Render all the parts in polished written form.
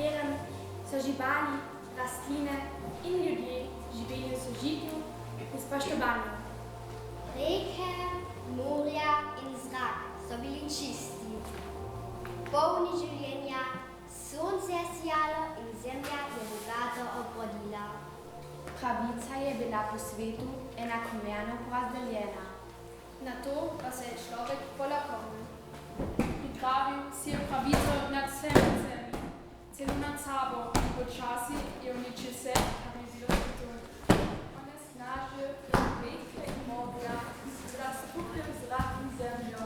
katerem so živali, rastline in ljudje živeli v sožitju in spoštovanju. Reke, morja in zrak so bili čisti, polni življenja, sonce je sijalo in zemlja je bogato obrodila. Pravica je bila po svetu enakomerno porazdeljena. Nato pa se je človek polakomil. Pripravil si je pravico nad vsemi zemlji, celo nad sabo in počasi je uničil vse, kar je bilo svetu. On je snažil reke in morja, razpuknil zrak in zemljo,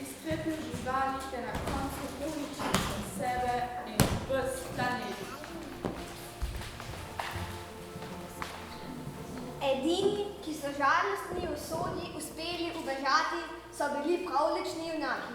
izkrepil živali ter na koncu uničil sebe in ves planet. Edini, ki so žalostni usodi uspeli ubežati, so bili pravlični junaki.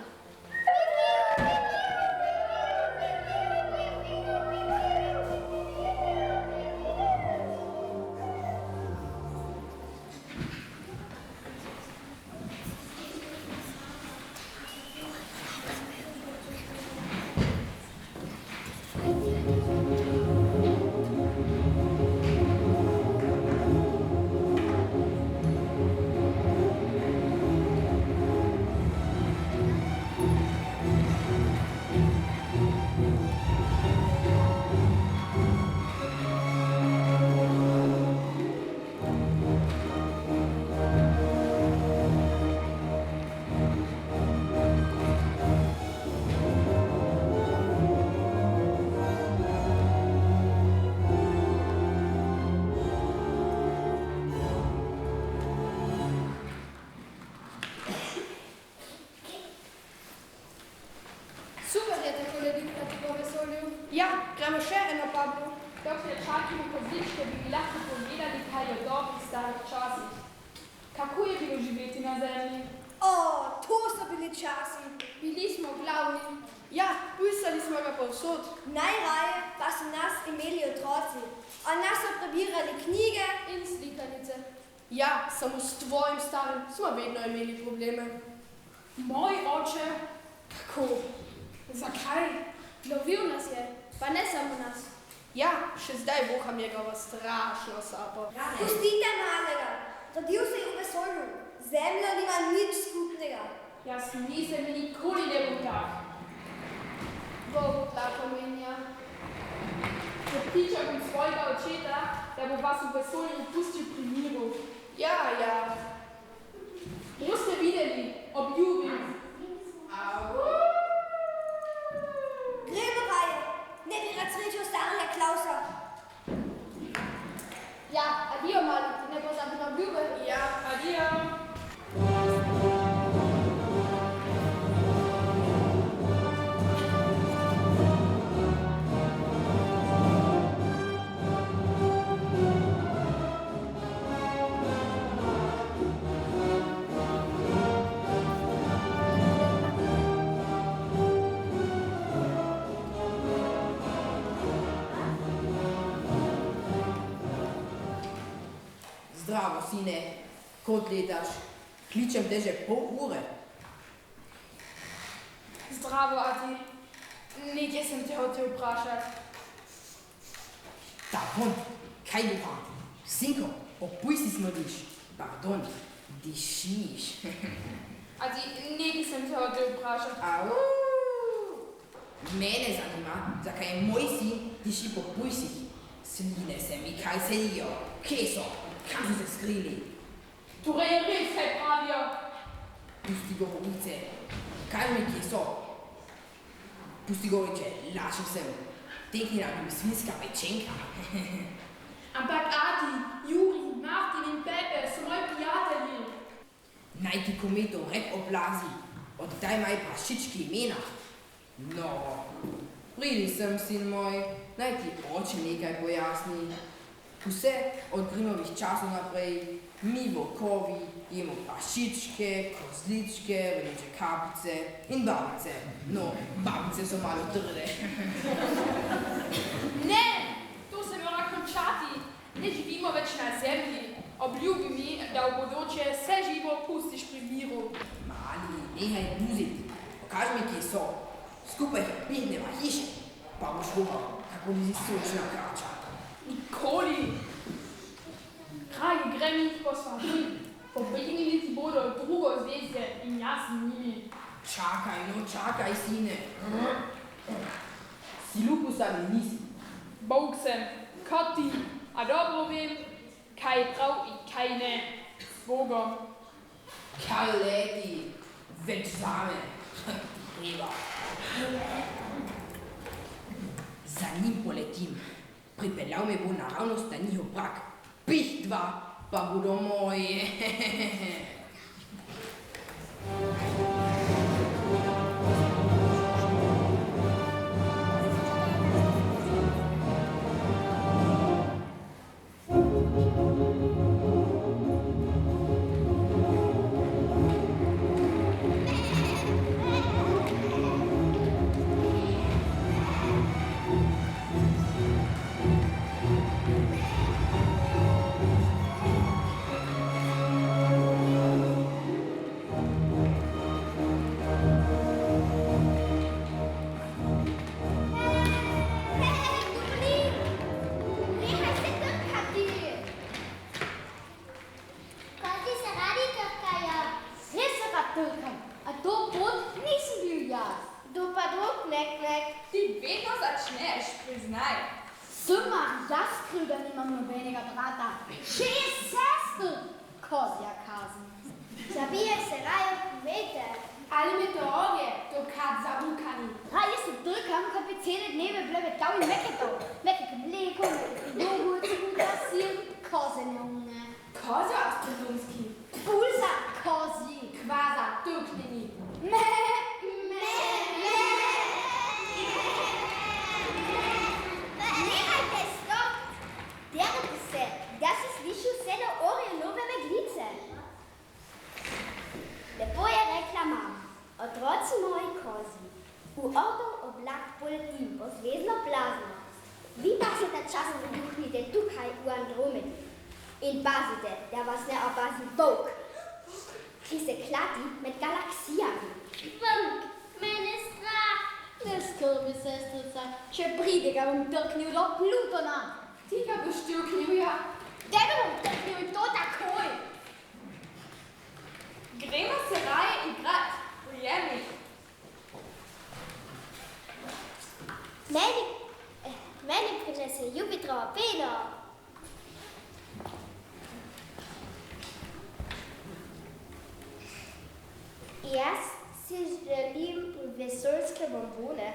Kako je bilo živeti na zemlji? To so bili časi. Bili smo glavni. Ja, pisali smo ga povsod. Najraje pa so nas imeli otroci, a nas so prebirali knjige in slikanice. Ja, samo s tvojim starim smo vedno imeli probleme. Moj oče? Kako? Zakaj? Lovil nas je, pa ne samo nas. Ja, še zdaj voham njegova strašna sapa. Pustite malega, rodil se je v vesolju, zemlja nima nič skupnega. Jaz nisem nikoli ne bil tak. Bog tako menja. Prepričal bom svojega očeta, da bo vas v vesolju pustil pri miru. Ja. Boste videli, obljubim. Gremo raje, ne bi rad srečal starega Klausa. Ja, adijo mali, ne bo zabil obljube. Ja, adijo. Zdravo, sine, kot gledaš? Kličem te že pol ure. Zdravo, ati. Nekaj sem te hotel vprašati. Da, von, kaj duha? Sinko, opuj si smrdiš. Pardon, dišiš. Ati, nekaj sem te hotel vprašati. Mene zanima, zakaj je moj sin diši po pujsih. Sline se mi kaj selijo. Kje so? Kam so se skrili? Torej res kaj pravijo. Pusti govorice. Kaj mi kje so? Pusti govorice, lažem sem. Tekni da bi svinska pečenka. Ampak Adi, Juri, Martin in Pepe so moji prijatelji. Naj ti kometo rep oblazi. Oddaj maj prašički imena. No, pridi sem, sin moj, naj ti oče nekaj pojasni. Vse od Grimovih časov naprej, mi volkovi jemo prašičke, kozličke, vreče kapice in babice. No, babice so malo trde. Ne, to se mora končati. Ne živimo več na zemlji. Obljubi mi, da v bodoče vse živo pustiš pri miru. Mali, nehaj buziti. Pokaži mi, kje so. Skupaj jih pihneva hiše. Pa boš vohal, kako bi si sočna krača. Nikoli. Dragi gremi posvati, pobegnili ti bodo drugo zvezde in jaz z njimi. Čakaj, sine. Si lupus ali nisi? Bog sem, kot ti, a dobro vem, kaj je prav in kaj ne. S Bogom. Kaj leti, več zame. Treba. Za njim poletim. Pripeljal me bo naravnost na njihov prak. Pihtva pa bodo moje. Ti vedno začneš, priznaj. Suma, jaz krivda nimam nobenega brata. 6 sester, kozja kazen. Zabije se raje veter. Ali meteorje, to kad za vulkani. Raje se drkam, kad bi cele dneve blebetal in meketal. Mekek mleko, mekek jogurt, sir, kozene une. Kozja astronomski. Pulsa, kozji. Kvaza, tuknini. Nehajte, stop! Derite se, da se sliši vse na Orionove meglice. Lepo je rekla mama, otroci moji kozi, v ordo oblak poletim po zvezdno plazmo. Vi pa se ta čas naduhnite tukaj v Andromedi in pazite, da vas ne opazi volk, ki se klati med galaksijami. Volk, mene strah. Ne skrbi, sestrica, če pride, ga bom trknil do Plutona. Ti ga boš tuknil, ja. Tebe bom trknil in to takoj. Gremo se raje igrat, prijemi. Meni prinese Jupiterova peno. Jaz si želim vesoljske bombone.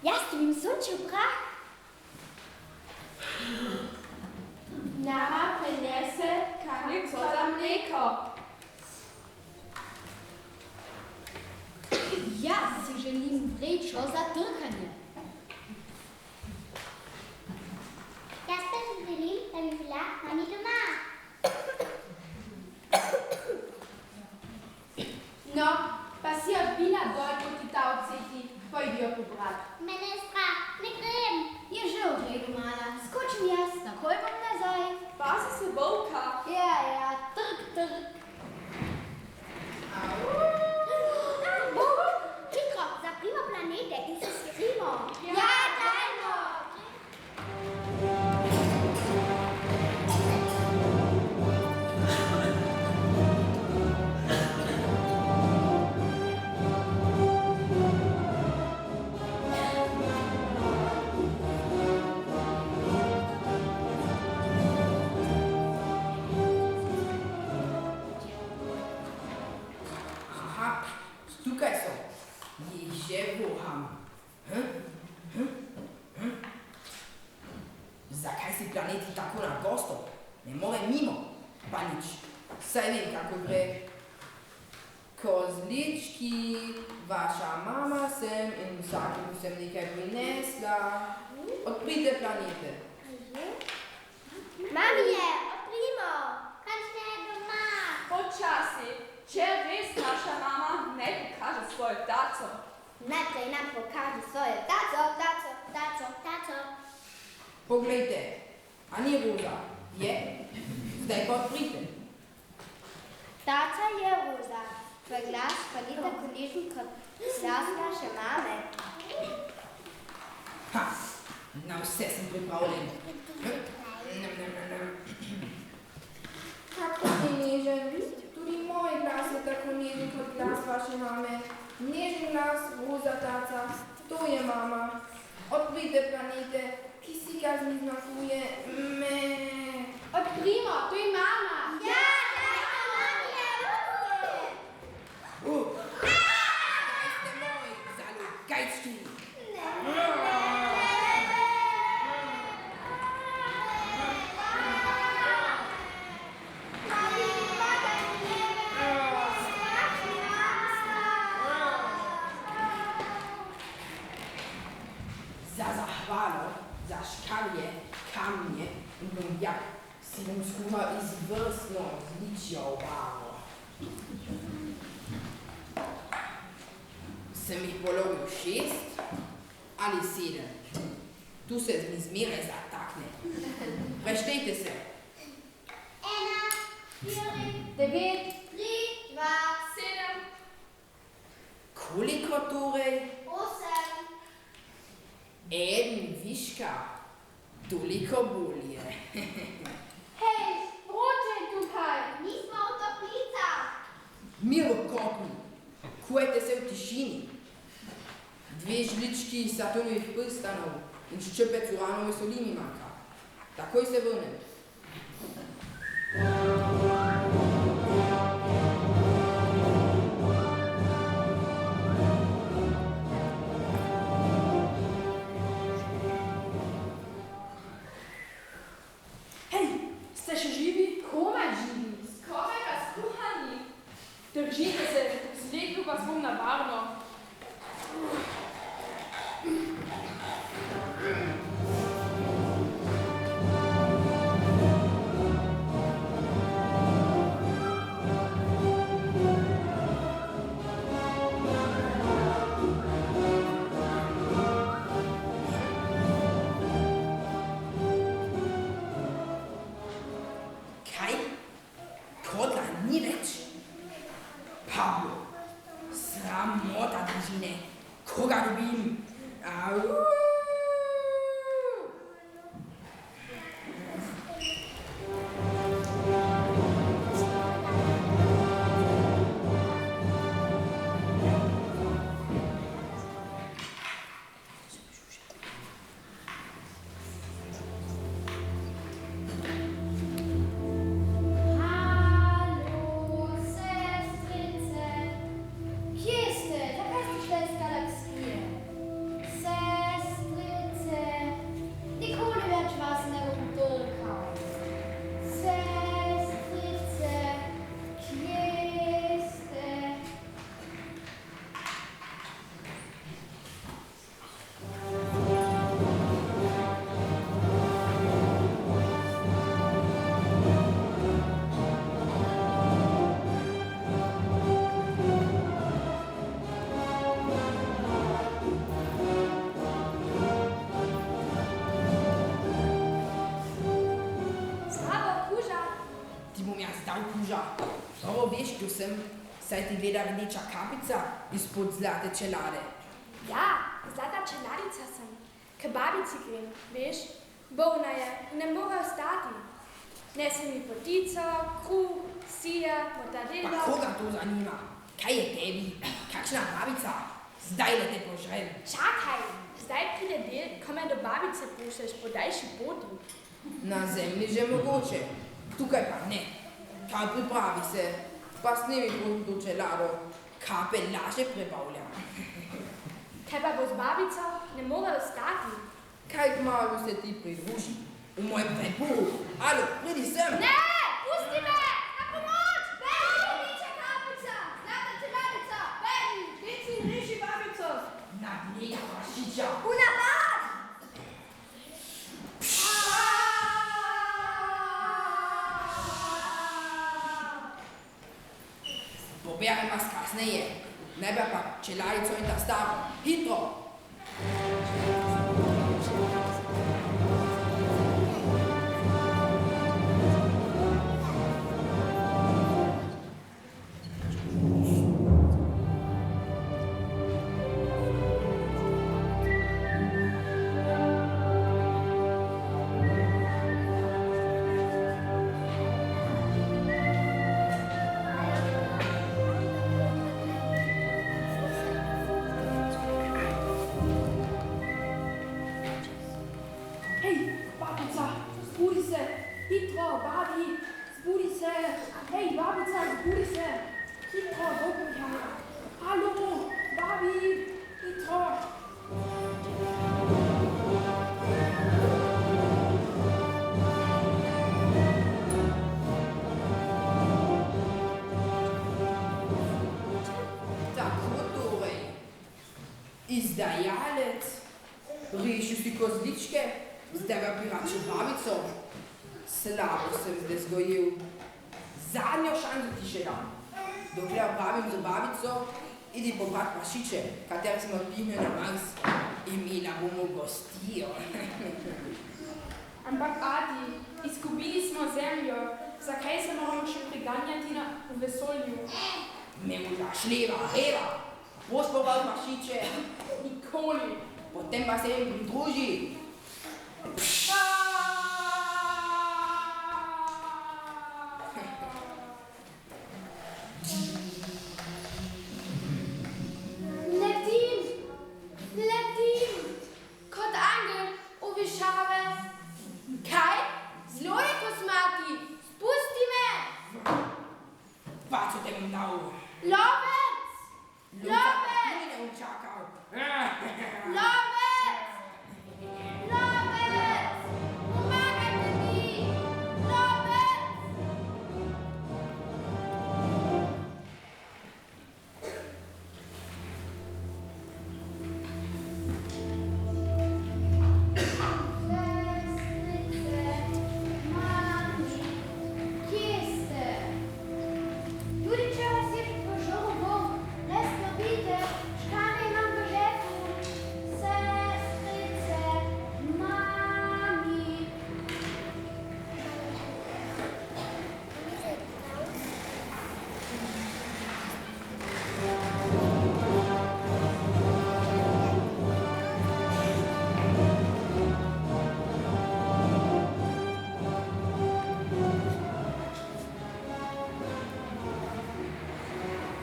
Jaz dobim sončev prah. Nama prinese kanico za mleko. Jaz si želim vrečo za trkanje. Jaz pa si želim, da bi bila mami doma. No, pa si jo bila dol proti ta odseki, pojdi jo pobrat. Mene je strah, ne grem. Je že v redu, mala. Skočim jaz, takoj bom nazaj. Pazi se volka. Ja, trk. Hitro, zaprimo planete in se skrimo. Ja, dajmo. Tukaj so. Jih že voham. Zakaj si planeti tako na gosto? Ne more mimo. Pa nič. Saj vem, kako gre. Kozlički, vaša mama sem in vsakemu sem nekaj prinesla. Odprite planete. Mami je, odprimo. Kakšne je doma? Počasi. Če res naša mama ne pokaže svojo taco. Najprej nam pokaži svojo taco. Poglejte, a ni roza? Je? Zdaj pa odprite. Taca je roza. Tvoj glas pa ni tako nežen kot glas naše mame. Ha, na vse sem pripravljen. Kako si nežen? Tudi moj glas je tako nežen kot glas vaše mame. Nežen glas, roza taca, to je mama. Odprite planete, ki si ga znakuje me. Odprimo, to je mama. Ja, daj ruke! Kaj ste moj, zalogajčki? Za zahvalo, za škarje, kamnje in bomjak si bom skuhal izvrstno zličjo obavo. Sem jih polovil 6 ali 7. Tu se mi zmeraj zatakne. Preštejte se. 1, 4, 9, 3, 2, 7. Koliko torej? 1 viška, toliko bolje. Hej, vroče je tukaj. Nismo v toplicah. Mirokopni, kujete se v tišini. 2 žlički Saturnovih prstanov in ščepec uranove soli mi manjka. Takoj se vrnem. Hej, ste še živi? Komaj živi. Skoraj razkuhani. Držite se, zlekel vas bom na varno. Kaj? Kodla ni več? Pablo, sramota družine. Koga dobim? Au! Halo, sestrice. Kje ste? Zakaj ste šle iz galaksije? Sestrice. Nikoli več vas ne bom trkal. Sestrice. Kje ste? Zdravo, kuža. Ti bom jaz dal kuža. Dobro veš, kdo sem, saj ti gleda rdeča kapica izpod zlate čelade. Ja, zlata čelarica sem. K babici grem, veš? Bolna je in ne more ostati. Nese mi potico, kruh, sir, Pa mortadelo. koga to zanima? Kaj je tebi? Kakšna babica? Zdaj le te požrem. Čakaj, zdaj pride del, ko me do babice pošlješ po daljši poti. Na zemlji že mogoče, tukaj pa ne. Kaj pripravi se, pa snemi pot do čelado, kape laže prebavljam. Kaj pa bo z babico, ne more ostati. Kaj kmalu se ti pridruži? V moj predbor. Alo, pridi sem. Ne, pusti me! Na pomoč! Beri, rdeča kapica! Zlata čeladica! Beri! Deci, reši babico. Na njega prašiča. V napad! Poberem vas kasneje. Najprej pa čelarico in ta staro. Hitro. zajalec, rišu si kozličke, zdaj ga pirače babico. Slabo sem zdaj zgojil. Zadnjo šanso ti še dam. Dokler obavim z babico, idi pobrat prašiče, kateri smo odpihnili na Mars. Imela bomo gostijo. Ampak Adi, izgubili smo zemljo. Zakaj se moramo še priganjati v vesolju? Me boš šleva, Eva. Boš pobral prašiče. Nikoli. Potem pa se jim pridruži. Letim, kot angel v višave. Kaj? Zelo je kosmati, spusti me! Pa co te bom dal? Lovec! Lovec! Ni ne bom čakal. Lovec! Lovec! Pomagajte mi! Lovec!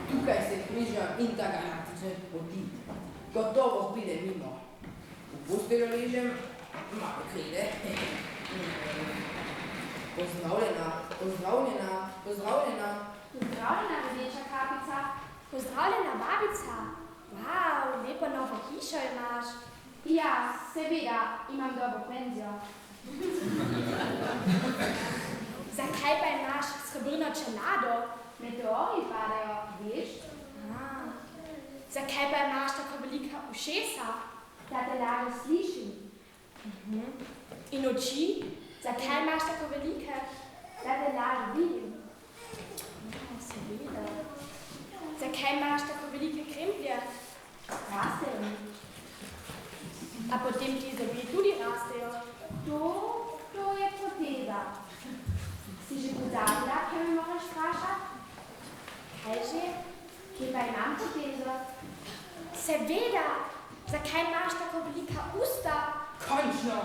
Tukaj se križa intergalaktične poti. Gotovo pride mimo. V posteljo ležem, malo krede. Pozdravljena, pozdravljena, pozdravljena. Pozdravljena, rdeča kapica. Pozdravljena, babica. Wow, lepo novo hišo imaš. Ja, seveda, imam dobro penzijo. Zakaj pa imaš srebrno čelado? Meteori padajo, veš? Zakaj pa imaš tako velika ušesa? Da te lažje slišim. In oči? Zakaj imaš tako velike? Da te lažje vidim. Seveda. Zakaj imaš tako velike kremplje? Rastejo mi. A potem ti zobje tudi rastejo? To je poteza. Si že pozabila, kaj me moraš vprašati? Kaj že? Kje pa imam potezo? Seveda. Zakaj imaš tako velika usta? Končno,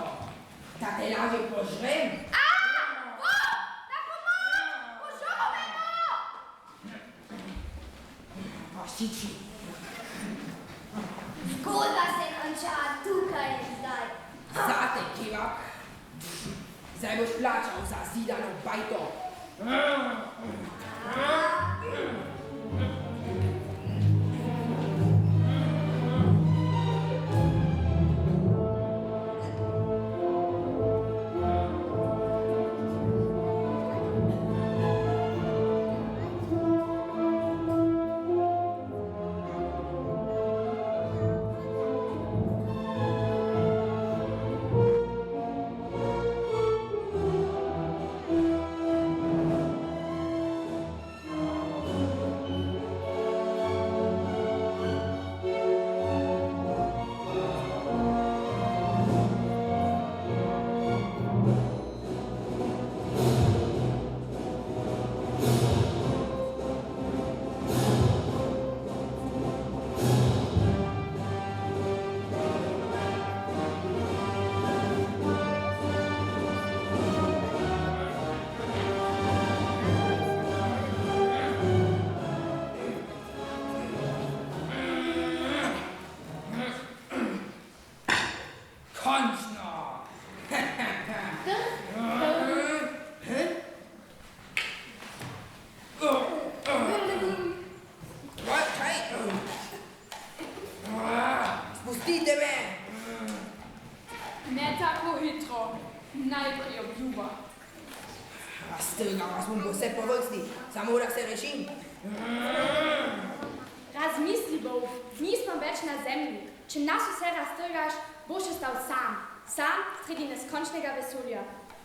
da te lažje požrem. Na pomoč! Požovemo! Prašiči. Zgodba se konča tukaj in zdaj. Zate, kivak. Zdaj boš plačal za zidano bajto. najprej obljuba. Strga vas bom vse po vrsti, samo da se rešim. Razmisli, Bov, nismo več na zemlji. Če nas vse raztrgaš, boš ostal sam sredi neskončnega vesolja.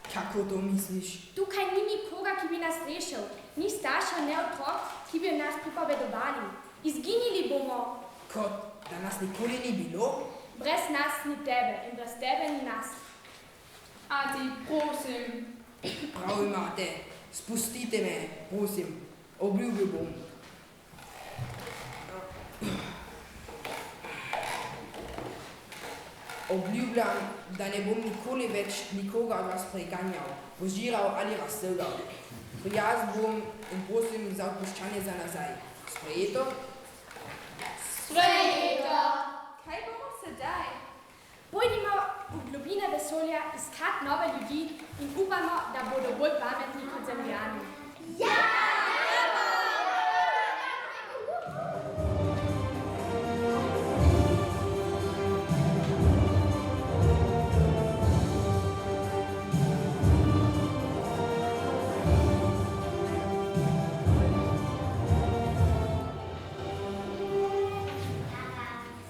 Kako to misliš? Tukaj ni nikoga, ki bi nas rešil, ni staršev, ne otrok, ki bi nas pripovedovali. Izginili bomo. Kot da nas nikoli ni bilo? Brez nas ni tebe in brez tebe ni nas. Ati, prosim. Prav imate, spustite me, prosim, obljubil bom. Obljubljam, da ne bom nikoli več nikoga od vas preganjal, požiral ali raztrgal. Prijazn bom in prosim za odpuščanje za nazaj. Sprejeto? Sprejeto! Kaj bomo sedaj? Pojdimo v globine vesolja iskat nove ljudi in upamo, da bodo bolj pametni kot Zemljani. Ja!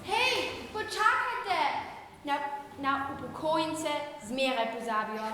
Hej, počakajte! Na upokojence zmeraj pozabijo.